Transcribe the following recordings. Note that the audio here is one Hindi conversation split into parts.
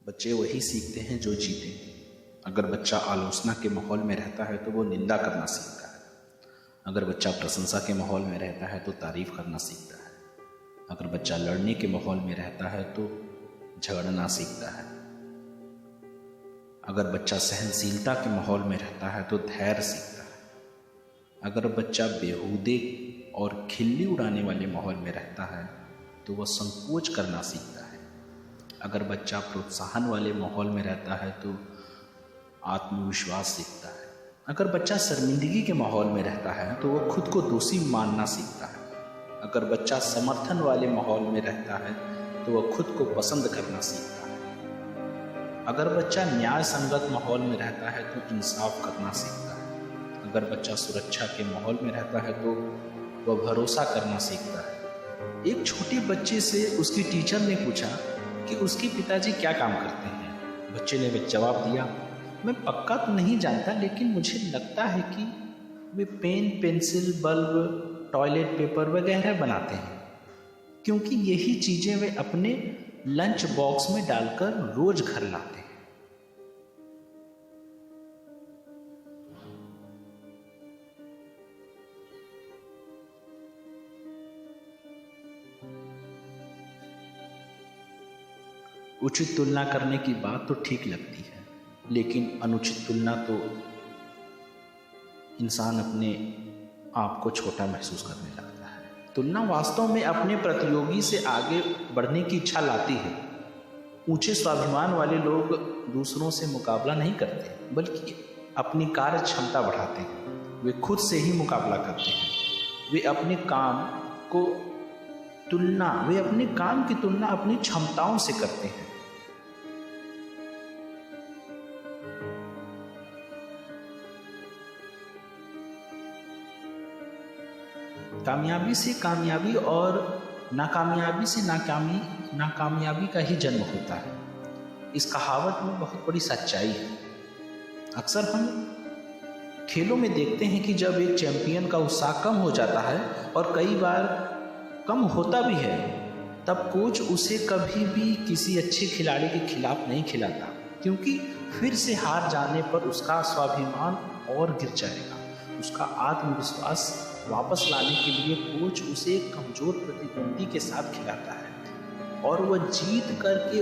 बच्चे वही सीखते हैं जो जीते। अगर बच्चा आलोचना के माहौल में रहता है तो वो निंदा करना सीखता है। अगर बच्चा प्रशंसा के माहौल में रहता है तो तारीफ करना सीखता है। अगर बच्चा लड़ने के माहौल में रहता है तो झगड़ना सीखता है। अगर बच्चा सहनशीलता के माहौल में रहता है तो धैर्य सीखता है। अगर बच्चा बेहूदे और खिल्ली उड़ाने वाले माहौल में रहता है तो वह संकोच करना सीखता है। अगर बच्चा प्रोत्साहन वाले माहौल में रहता है तो आत्मविश्वास सीखता है। अगर बच्चा शर्मिंदगी के माहौल में रहता है तो वह खुद को दोषी मानना सीखता है। अगर बच्चा समर्थन वाले माहौल में रहता है तो वह खुद को पसंद करना सीखता है। अगर बच्चा न्याय संगत माहौल में रहता है तो इंसाफ करना सीखता है। अगर बच्चा सुरक्षा के माहौल में रहता है तो वह भरोसा करना सीखता है। एक छोटे बच्चे से उसकी टीचर ने पूछा कि उसके पिताजी क्या काम करते हैं। बच्चे ने जवाब दिया, मैं पक्का तो नहीं जानता, लेकिन मुझे लगता है कि वे pen, pencil, bulb, toilet paper वगैरह बनाते हैं, क्योंकि यही चीज़ें वे अपने लंच बॉक्स में डालकर रोज घर लाते हैं। उचित तुलना करने की बात तो ठीक लगती है, लेकिन अनुचित तुलना तो इंसान अपने आप को छोटा महसूस करने लगता है। तुलना वास्तव में अपने प्रतियोगी से आगे बढ़ने की इच्छा लाती है। ऊंचे स्वाभिमान वाले लोग दूसरों से मुकाबला नहीं करते, बल्कि अपनी कार्य क्षमता बढ़ाते हैं। वे खुद से ही मुकाबला करते हैं। वे अपने काम की तुलना अपनी क्षमताओं से करते हैं। कामयाबी से कामयाबी और नाकामयाबी से नाकामयाबी का ही जन्म होता है। इस कहावत में बहुत बड़ी सच्चाई है। अक्सर हम खेलों में देखते हैं कि जब एक चैंपियन का उत्साह कम हो जाता है, और कई बार कम होता भी है, तब कोच उसे कभी भी किसी अच्छे खिलाड़ी के खिलाफ नहीं खिलाता, क्योंकि फिर से हार जाने पर उसका स्वाभिमान और गिर जाएगा। उसका आत्मविश्वास वापस लाने के लिए कोच उसे एक कमजोर प्रतिद्वंदी के साथ खिलाता है, और वह जीत करके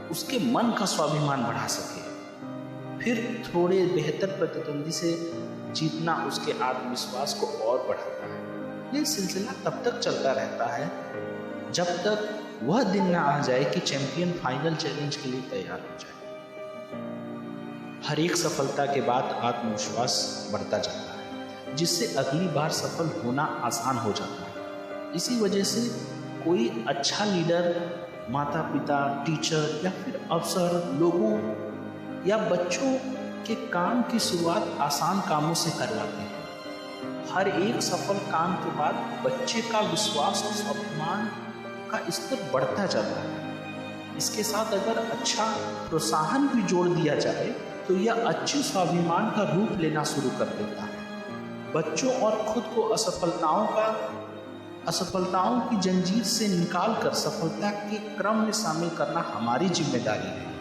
उसके मन का स्वाभिमान बढ़ा सके। फिर थोड़े बेहतर प्रतिद्वंदी से जीतना उसके आत्मविश्वास को और बढ़ाता है। यह सिलसिला तब तक चलता रहता है जब तक वह दिन ना आ जाए कि चैंपियन फाइनल चैलेंज के लिए तैयार हो जाए। हर एक सफलता के बाद आत्मविश्वास बढ़ता जाता है, जिससे अगली बार सफल होना आसान हो जाता है। इसी वजह से कोई अच्छा लीडर माता पिता, टीचर या फिर अफसर लोगों या बच्चों के काम की शुरुआत आसान कामों से करवाते हैं। हर एक सफल काम के बाद बच्चे का विश्वास और स्वाभिमान का स्तर बढ़ता जाता है। इसके साथ अगर अच्छा प्रोत्साहन भी जोड़ दिया जाए तो यह अच्छे स्वाभिमान का रूप लेना शुरू कर देता है। बच्चों और खुद को असफलताओं की जंजीर से निकालकर सफलता के क्रम में शामिल करना हमारी जिम्मेदारी है।